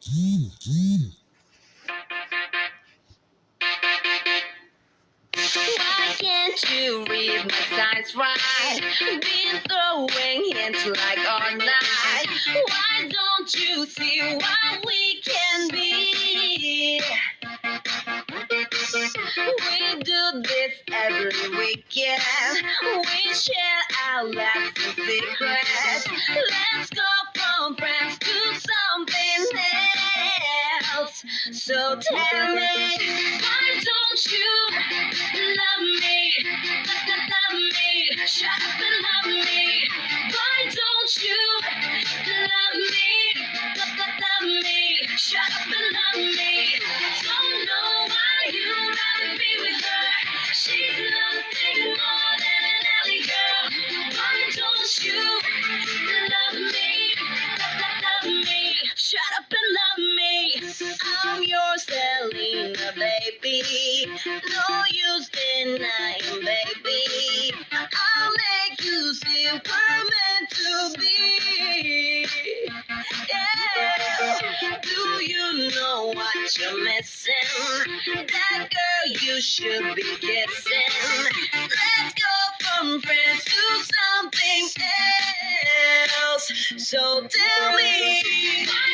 Why can't you read my signs right? Been throwing hints like all night. Why don't you see what we can be? We do this every weekend. We share our lives and secrets. Let's go from friends to something else. So tell me, why don't you love me? Love me. Shut up and love me. Why don't you love me? Love me. Shut up and love me. Don't know why you'd rather be with her. She's nothing more than an alley girl. Why don't you love me? Love me. Shut up and love me. I'm your Selena, baby. No use denying, baby. I'll make you see we're meant to be. Yeah. Do you know what you're missing? That girl you should be kissing.